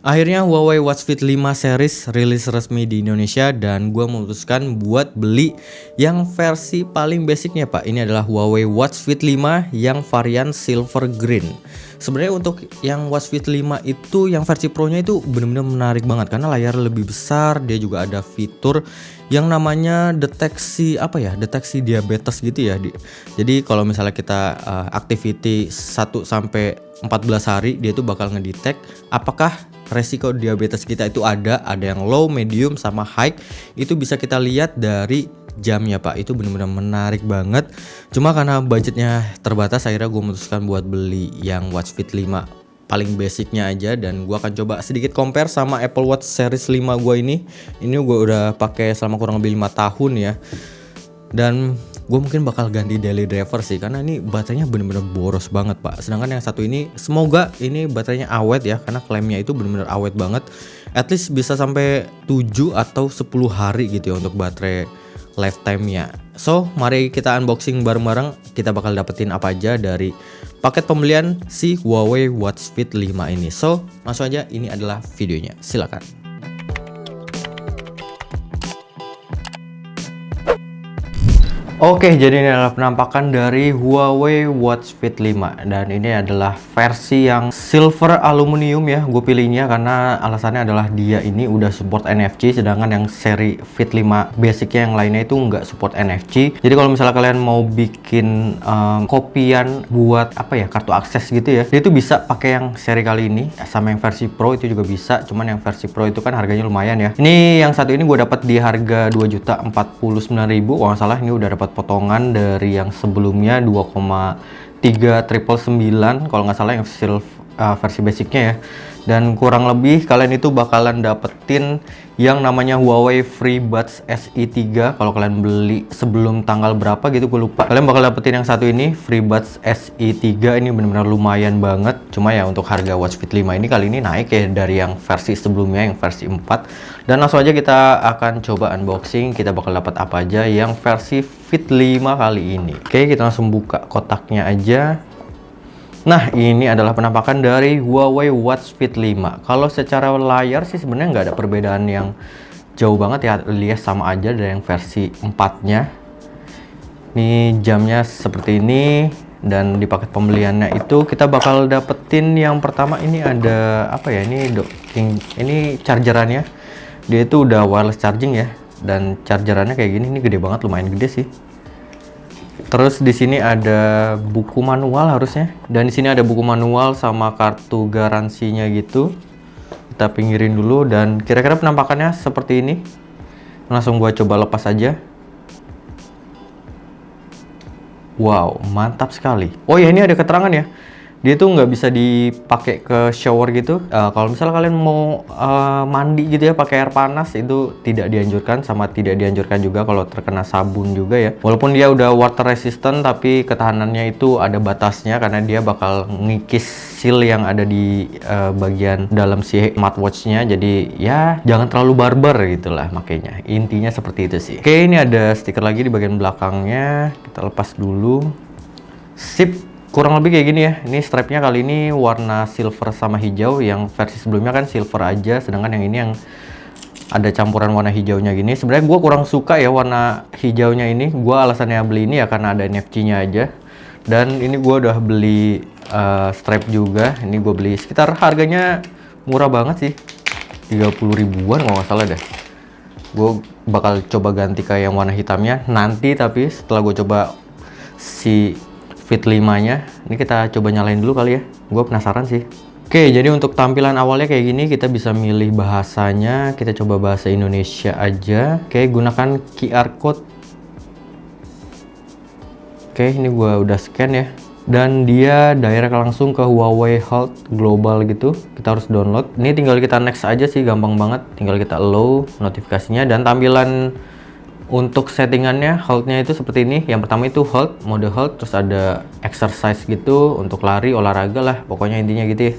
Akhirnya Huawei Watch Fit 5 series rilis resmi di Indonesia dan gua memutuskan buat beli yang versi paling basicnya Pak. Ini adalah Huawei Watch Fit 5 yang varian silver green. Sebenarnya untuk yang Watch Fit 5 itu yang versi Pro-nya itu benar-benar menarik banget karena layar lebih besar, dia juga ada fitur yang namanya deteksi diabetes gitu ya. Jadi kalau misalnya kita activity 1 sampai 14 hari dia tuh bakal ngedetect apakah resiko diabetes kita itu ada yang low, medium, sama high. Itu bisa kita lihat dari jamnya Pak. Itu benar-benar menarik banget. Cuma karena budgetnya terbatas, akhirnya gue memutuskan buat beli yang Watch Fit 5 paling basicnya aja. Dan gue akan coba sedikit compare sama Apple Watch Series 5 gue ini. Ini gue udah pakai selama kurang lebih 5 tahun ya. Dan gue mungkin bakal ganti daily driver sih, karena ini baterainya bener-bener boros banget Pak. Sedangkan yang satu ini semoga ini baterainya awet ya, karena klaimnya itu bener-bener awet banget. At least bisa sampai 7 atau 10 hari gitu ya untuk baterai lifetime-nya. So mari kita unboxing bareng-bareng. Kita bakal dapetin apa aja dari paket pembelian si Huawei Watch Fit 5 ini. So langsung aja, ini adalah videonya, silakan. Oke, jadi ini adalah penampakan dari Huawei Watch Fit 5 dan ini adalah versi yang silver aluminium ya. Gue pilihnya karena alasannya adalah dia ini udah support NFC, sedangkan yang seri Fit 5 basicnya yang lainnya itu nggak support NFC. Jadi kalau misalnya kalian mau bikin kopian buat kartu akses gitu ya, dia itu bisa pakai yang seri kali ini, sama yang versi Pro itu juga bisa. Cuman yang versi Pro itu kan harganya lumayan ya. Ini yang satu ini gue dapat di harga 2.049.000 kalau nggak salah. Ini udah dapat potongan dari yang sebelumnya 2,3999 kalau nggak salah yang versi basicnya ya. Dan kurang lebih kalian itu bakalan dapetin yang namanya Huawei FreeBuds SE3 kalau kalian beli sebelum tanggal berapa gitu, gue lupa. Kalian bakal dapetin yang satu ini, FreeBuds SE3. Ini benar-benar lumayan banget. Cuma ya untuk harga Watch Fit 5 ini kali ini naik ya dari yang versi sebelumnya, yang versi 4. Dan langsung aja kita akan coba unboxing. Kita bakal dapat apa aja yang versi Fit 5 kali ini. Oke, kita langsung buka kotaknya aja. Nah, ini adalah penampakan dari Huawei Watch Fit 5. Kalau secara layar sih sebenarnya nggak ada perbedaan yang jauh banget ya, alias sama aja dari yang versi 4-nya. Ini jamnya seperti ini, dan di paket pembeliannya itu kita bakal dapetin yang pertama ini ada ini chargerannya. Dia itu udah wireless charging ya, dan chargerannya kayak gini. Ini gede banget, lumayan gede sih. Terus di sini ada buku manual harusnya, dan di sini ada buku manual sama kartu garansinya gitu. Kita pinggirin dulu, dan kira-kira penampakannya seperti ini. Langsung gua coba lepas aja. Wow, mantap sekali. Oh ya, ini ada keterangan ya. Dia tuh nggak bisa dipakai ke shower gitu. Kalau misalnya kalian mau mandi gitu ya pakai air panas, itu tidak dianjurkan, sama tidak dianjurkan juga kalau terkena sabun juga ya. Walaupun dia udah water resistant, tapi ketahanannya itu ada batasnya karena dia bakal ngikis seal yang ada di bagian dalam si smartwatch-nya. Jadi ya jangan terlalu barbar gitulah, makanya intinya seperti itu sih. Oke, ini ada stiker lagi di bagian belakangnya. Kita lepas dulu. Sip. Kurang lebih kayak gini ya. Ini strapnya kali ini warna silver sama hijau. Yang versi sebelumnya kan silver aja, sedangkan yang ini yang ada campuran warna hijaunya gini. Sebenarnya gue kurang suka ya warna hijaunya ini. Gue alasannya beli ini ya karena ada NFC-nya aja. Dan ini gue udah beli strap juga. Ini gue beli sekitar harganya murah banget sih, 30 ribuan kalau nggak salah deh. Gue bakal coba ganti ke yang warna hitamnya nanti, tapi setelah gue coba si Fit 5-nya. Ini kita coba nyalain dulu kali ya. Gue penasaran sih. Oke, jadi untuk tampilan awalnya kayak gini, kita bisa milih bahasanya. Kita coba bahasa Indonesia aja. Oke, gunakan QR code. Oke, ini gue udah scan ya. Dan dia direct langsung ke Huawei Health Global gitu. Kita harus download. Ini tinggal kita next aja sih, gampang banget. Tinggal kita allow notifikasinya, dan tampilan untuk settingannya health-nya itu seperti ini. Yang pertama itu health, mode health, terus ada exercise gitu untuk lari, olahraga lah, pokoknya intinya gitu ya.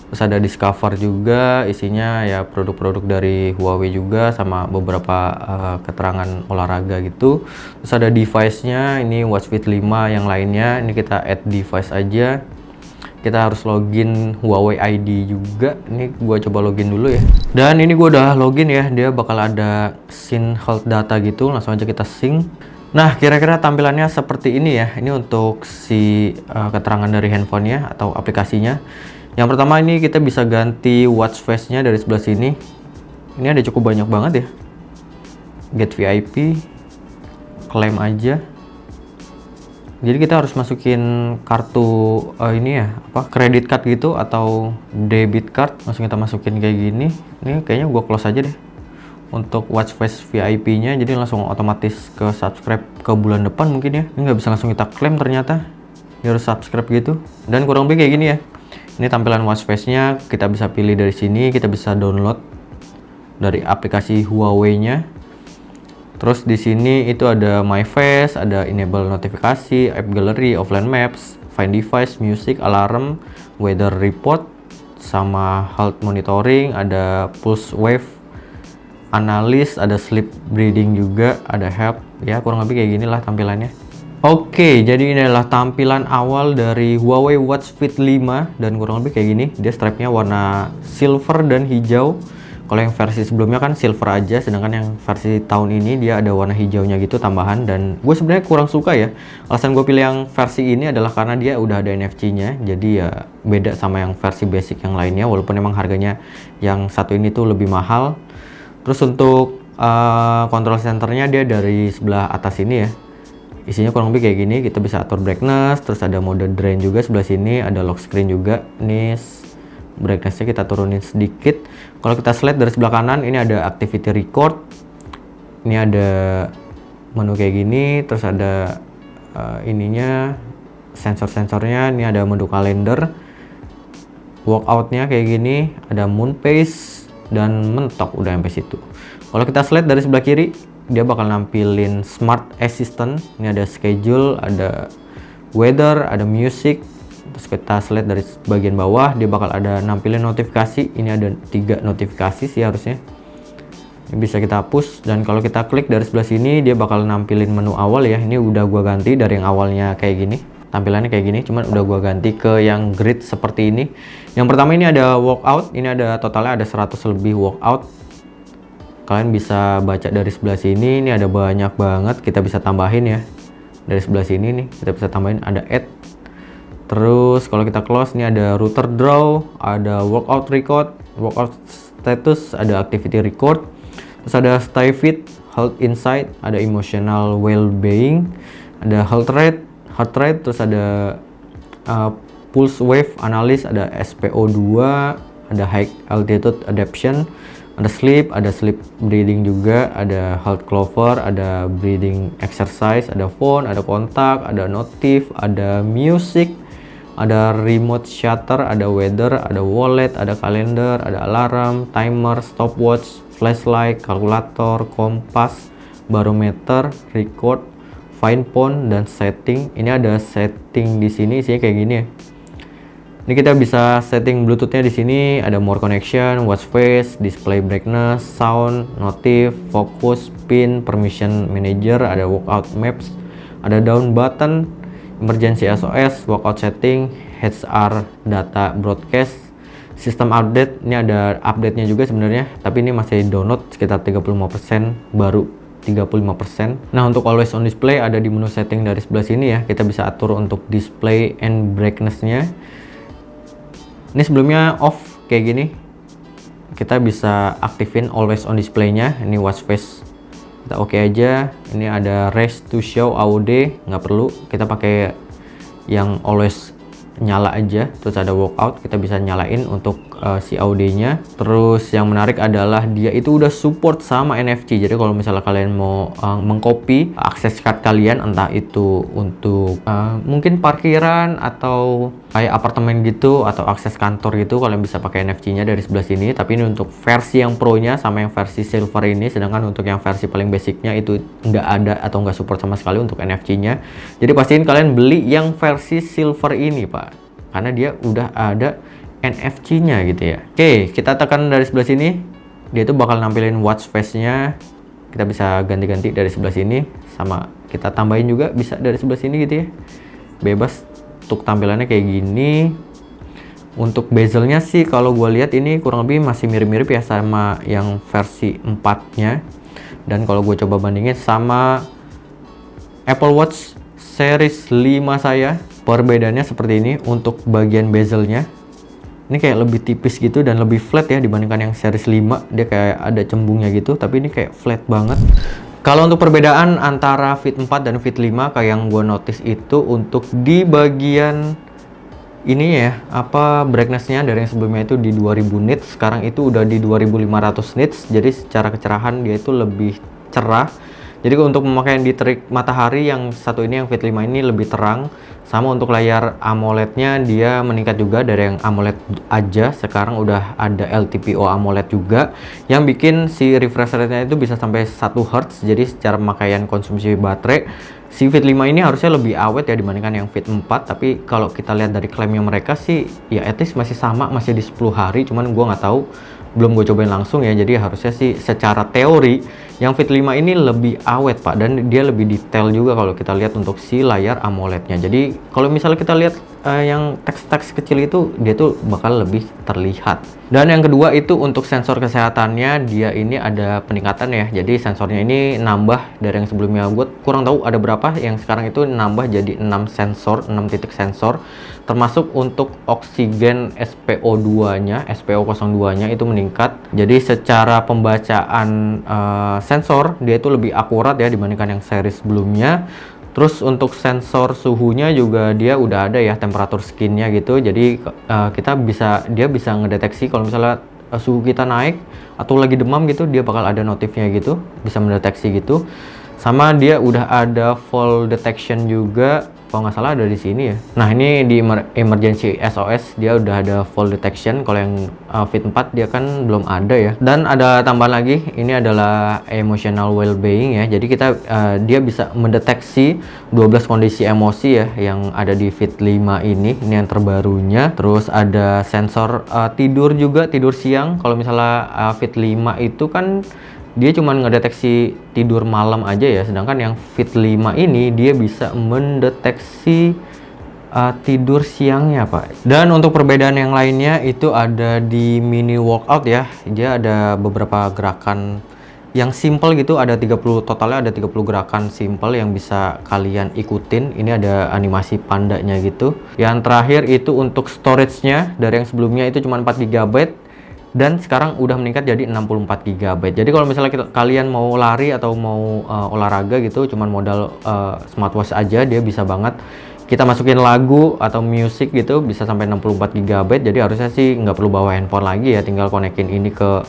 Terus ada discover juga, isinya ya produk-produk dari Huawei juga, sama beberapa keterangan olahraga gitu. Terus ada device-nya, ini Watch Fit 5 yang lainnya. Ini kita add device aja. kita harus login Huawei ID juga. Ini gua coba login dulu ya. Dan ini gua udah login ya, dia bakal ada sync health data gitu, langsung aja kita sync. Nah, kira-kira tampilannya seperti ini ya. Ini untuk si keterangan dari handphonenya atau aplikasinya. Yang pertama ini kita bisa ganti watch face-nya dari sebelah sini. Ini ada cukup banyak banget ya. Get VIP, klaim aja. Jadi kita harus masukin kartu ini ya, kredit card gitu atau debit card. Langsung kita masukin kayak gini. Ini kayaknya gua close aja deh. Untuk watch face VIP-nya, jadi langsung otomatis ke subscribe ke bulan depan mungkin ya. Ini nggak bisa langsung kita klaim ternyata. Dia harus subscribe gitu. Dan kurang lebih kayak gini ya. Ini tampilan watch face-nya, kita bisa pilih dari sini, kita bisa download dari aplikasi Huawei-nya. Terus di sini itu ada My Face, ada enable notifikasi, app gallery, offline maps, find device, music, alarm, weather report, sama health monitoring, ada pulse wave analis, ada sleep breathing juga, ada help. Ya kurang lebih kayak gini lah tampilannya. Oke, jadi ini adalah tampilan awal dari Huawei Watch Fit 5 dan kurang lebih kayak gini. Dia strapnya warna silver dan hijau. Kalau yang versi sebelumnya kan silver aja, sedangkan yang versi tahun ini dia ada warna hijaunya gitu tambahan. Dan gue sebenarnya kurang suka ya. Alasan gue pilih yang versi ini adalah karena dia udah ada NFC-nya, jadi ya beda sama yang versi basic yang lainnya. Walaupun emang harganya yang satu ini tuh lebih mahal. Terus untuk control centernya dia dari sebelah atas ini ya. Isinya kurang lebih kayak gini, kita bisa atur brightness, terus ada mode drain juga sebelah sini, ada lock screen juga. Ini brightnessnya kita turunin sedikit. Kalau kita slide dari sebelah kanan, ini ada activity record. Ini ada menu kayak gini, terus ada ininya sensor-sensornya. Ini ada menu kalender, workoutnya kayak gini, ada moon pace dan mentok udah sampai situ. Kalau kita slide dari sebelah kiri, dia bakal nampilin smart assistant. Ini ada schedule, ada weather, ada music. Terus kita slide dari bagian bawah, dia bakal ada nampilin notifikasi. Ini ada 3 notifikasi sih harusnya. Ini bisa kita hapus, dan kalau kita klik dari sebelah sini dia bakal nampilin menu awal ya. Ini udah gua ganti dari yang awalnya kayak gini. Tampilannya kayak gini, cuman udah gua ganti ke yang grid seperti ini. Yang pertama ini ada workout, ini ada totalnya ada 100 lebih workout. Kalian bisa baca dari sebelah sini, ini ada banyak banget, kita bisa tambahin ya. Dari sebelah sini nih, kita bisa tambahin ada add. Terus kalau kita close, ini ada router draw, ada workout record, workout status, ada activity record. Terus ada stay fit, health insight, ada emotional well-being, ada heart rate, terus ada pulse wave analysis, ada SPO2, ada high altitude adaptation, ada sleep breathing juga, ada health clover, ada breathing exercise, ada phone, ada kontak, ada notif, ada music, ada remote shutter, ada weather, ada wallet, ada kalender, ada alarm, timer, stopwatch, flashlight, kalkulator, kompas, barometer, record, find phone, dan setting. Ini ada setting di sini, isinya kayak gini ya. Ini kita bisa setting Bluetooth-nya di sini, ada more connection, watch face, display brightness, sound, notif, focus, pin, permission manager, ada workout maps, ada down button, emergency SOS, workout setting, HR data broadcast, sistem update. Ini ada update-nya juga sebenarnya, tapi ini masih download sekitar 35%, baru 35%. Nah, untuk always on display ada di menu setting dari sebelah sini ya. Kita bisa atur untuk display and brightness-nya. Ini sebelumnya off kayak gini. Kita bisa aktifin always on display-nya. Ini watch face. Kita oke aja. Ini ada raise to show AOD, nggak perlu. Kita pakai yang always nyala aja. Terus ada workout, kita bisa nyalain untuk si AOD-nya. Terus yang menarik adalah dia itu udah support sama NFC. Jadi kalau misalnya kalian mau mengcopy akses card kalian, entah itu untuk mungkin parkiran atau kayak apartemen gitu, atau akses kantor gitu, kalian bisa pakai NFC-nya dari sebelah sini. Tapi ini untuk versi yang pro-nya sama yang versi silver ini. Sedangkan untuk yang versi paling basic-nya itu nggak ada atau nggak support sama sekali untuk NFC-nya. Jadi pastiin kalian beli yang versi silver ini, Pak, karena dia udah ada NFC-nya gitu ya. Oke, kita tekan dari sebelah sini, dia itu bakal nampilin watch face-nya. Kita bisa ganti-ganti dari sebelah sini, sama kita tambahin juga bisa dari sebelah sini gitu ya. Bebas. Untuk tampilannya kayak gini. Untuk bezelnya sih kalau gue lihat ini kurang lebih masih mirip-mirip ya sama yang versi 4-nya. Dan kalau gue coba bandingin sama Apple Watch series 5 saya, perbedaannya seperti ini. Untuk bagian bezelnya ini kayak lebih tipis gitu dan lebih flat ya dibandingkan yang series 5. Dia kayak ada cembungnya gitu, tapi ini kayak flat banget. Kalau untuk perbedaan antara Fit 4 dan Fit 5, kayak yang gue notice itu untuk di bagian ini ya, brightness-nya dari yang sebelumnya itu di 2000 nits, sekarang itu udah di 2500 nits. Jadi secara kecerahan dia itu lebih cerah. Jadi untuk pemakaian di terik matahari yang satu ini, yang Fit 5 ini lebih terang. Sama untuk layar AMOLED-nya dia meningkat juga dari yang AMOLED aja, sekarang udah ada LTPO AMOLED juga yang bikin si refresh rate-nya itu bisa sampai 1 Hz. Jadi secara pemakaian konsumsi baterai si Fit 5 ini harusnya lebih awet ya dibandingkan yang Fit 4, tapi kalau kita lihat dari klaimnya mereka sih ya at least masih sama, masih di 10 hari, cuman gua nggak tahu, belum gue cobain langsung ya. Jadi harusnya sih secara teori yang Fit 5 ini lebih awet Pak, dan dia lebih detail juga kalau kita lihat untuk si layar AMOLED-nya. Jadi kalau misalnya kita lihat yang teks-teks kecil itu, dia tuh bakal lebih terlihat. Dan yang kedua itu untuk sensor kesehatannya, dia ini ada peningkatan ya. Jadi sensornya ini nambah dari yang sebelumnya, gue kurang tahu ada berapa, yang sekarang itu nambah jadi 6 sensor, 6 titik sensor, termasuk untuk oksigen SPO2-nya, SPO02-nya itu meningkat. Jadi secara pembacaan sensor dia itu lebih akurat ya dibandingkan yang seri sebelumnya. Terus untuk sensor suhunya juga dia udah ada ya, temperatur skinnya gitu. Jadi dia bisa ngedeteksi kalau misalnya suhu kita naik atau lagi demam gitu, dia bakal ada notifnya gitu, bisa mendeteksi gitu. Sama dia udah ada fall detection juga, kalau nggak salah ada di sini ya. Nah ini di emergency SOS dia udah ada fall detection. Kalau yang Fit 4 dia kan belum ada ya. Dan ada tambahan lagi, ini adalah emotional well-being ya. Jadi dia bisa mendeteksi 12 kondisi emosi ya yang ada di Fit 5 ini yang terbarunya. Terus ada sensor tidur juga, tidur siang. Kalau misalnya Fit 5 itu kan dia cuma ngedeteksi tidur malam aja ya, sedangkan yang Fit 5 ini dia bisa mendeteksi tidur siangnya Pak. Dan untuk perbedaan yang lainnya itu ada di mini workout ya. Dia ada beberapa gerakan yang simple gitu, ada 30 totalnya, ada 30 gerakan simple yang bisa kalian ikutin. Ini ada animasi pandanya gitu. Yang terakhir itu untuk storage-nya, dari yang sebelumnya itu cuma 4 GB dan sekarang udah meningkat jadi 64 GB. Jadi kalau misalnya kalian mau lari atau mau olahraga gitu, cuman modal smartwatch aja, dia bisa banget kita masukin lagu atau musik gitu, bisa sampai 64 GB. Jadi harusnya sih nggak perlu bawa handphone lagi ya, tinggal konekin ini ke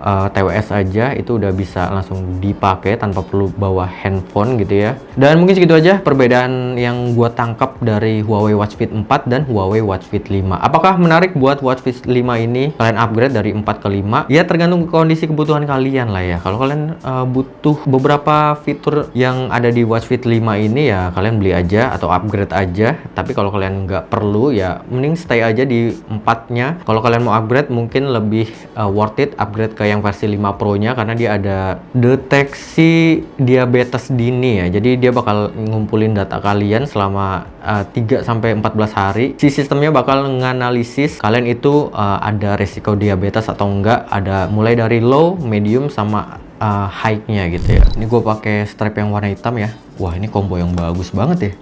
TWS aja, itu udah bisa langsung dipakai tanpa perlu bawa handphone gitu ya. Dan mungkin segitu aja perbedaan yang gua tangkap dari Huawei Watch Fit 4 dan Huawei Watch Fit 5. Apakah menarik buat Watch Fit 5 ini kalian upgrade dari 4 ke 5? Ya tergantung kondisi kebutuhan kalian lah ya. Kalau kalian butuh beberapa fitur yang ada di Watch Fit 5 ini ya kalian beli aja atau upgrade aja. Tapi kalau kalian nggak perlu ya mending stay aja di 4-nya. Kalau kalian mau upgrade mungkin lebih worth it upgrade ke yang versi 5 Pro-nya, karena dia ada deteksi diabetes dini ya. Jadi dia bakal ngumpulin data kalian selama 3 sampai 14 hari. Si sistemnya bakal nganalisis kalian itu ada resiko diabetes atau enggak, ada mulai dari low, medium sama high-nya gitu ya. Ini gue pakai strap yang warna hitam ya. Wah ini combo yang bagus banget ya.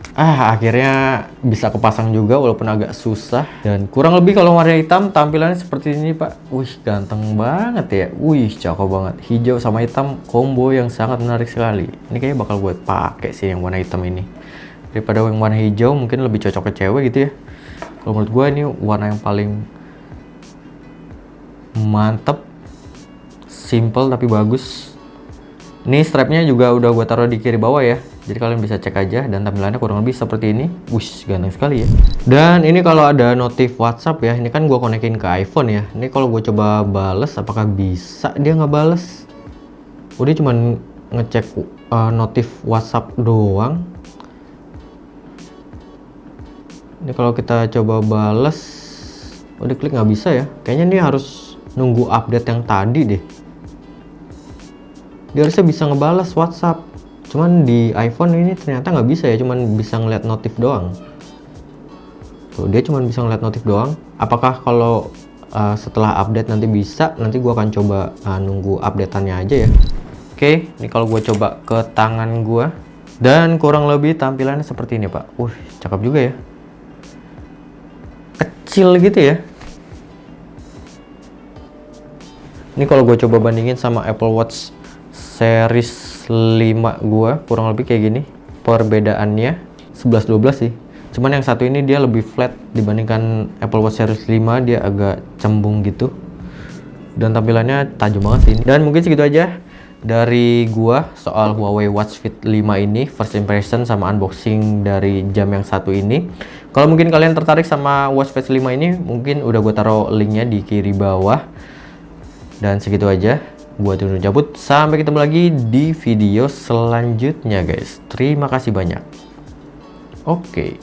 Akhirnya bisa kepasang juga walaupun agak susah. Dan kurang lebih kalau warna hitam tampilannya seperti ini Pak. Wih ganteng banget ya. Wih cakep banget. Hijau sama hitam combo yang sangat menarik sekali. Ini kayaknya bakal gue pakai sih yang warna hitam ini. Daripada yang warna hijau mungkin lebih cocok ke cewek gitu ya. Kalau menurut gue ini warna yang paling mantep. Simple tapi bagus. Ini strapnya juga udah gue taruh di kiri bawah ya, jadi kalian bisa cek aja. Dan tampilannya kurang lebih seperti ini. Wush, ganteng sekali ya. Dan ini kalau ada notif WhatsApp ya, ini kan gue konekin ke iPhone ya. Ini kalau gue coba bales, apakah bisa dia nggak bales? Dia cuma ngecek notif WhatsApp doang. Ini kalau kita coba bales, diklik nggak bisa ya. Kayaknya ini harus nunggu update yang tadi deh. Dia harusnya bisa ngebalas WhatsApp, cuman di iPhone ini ternyata nggak bisa ya, cuman bisa ngeliat notif doang. Tuh dia cuman bisa ngeliat notif doang. Apakah kalau setelah update nanti bisa, nanti gua akan coba nunggu updateannya aja ya. Oke, ini kalau gue coba ke tangan gua, dan kurang lebih tampilannya seperti ini Pak. Cakep juga ya, kecil gitu ya. Ini kalau gue coba bandingin sama Apple Watch series 5 gua, kurang lebih kayak gini. Perbedaannya 11-12 sih. Cuman yang satu ini dia lebih flat dibandingkan Apple Watch series 5, dia agak cembung gitu. Dan tampilannya tajam banget sih. Dan mungkin segitu aja dari gua soal Huawei Watch Fit 5 ini, first impression sama unboxing dari jam yang satu ini. Kalau mungkin kalian tertarik sama Watch Fit 5 ini, mungkin udah gue taruh linknya di kiri bawah. Dan segitu aja, gua Tunu cabut. Sampai ketemu lagi di video selanjutnya guys. Terima kasih banyak. Oke.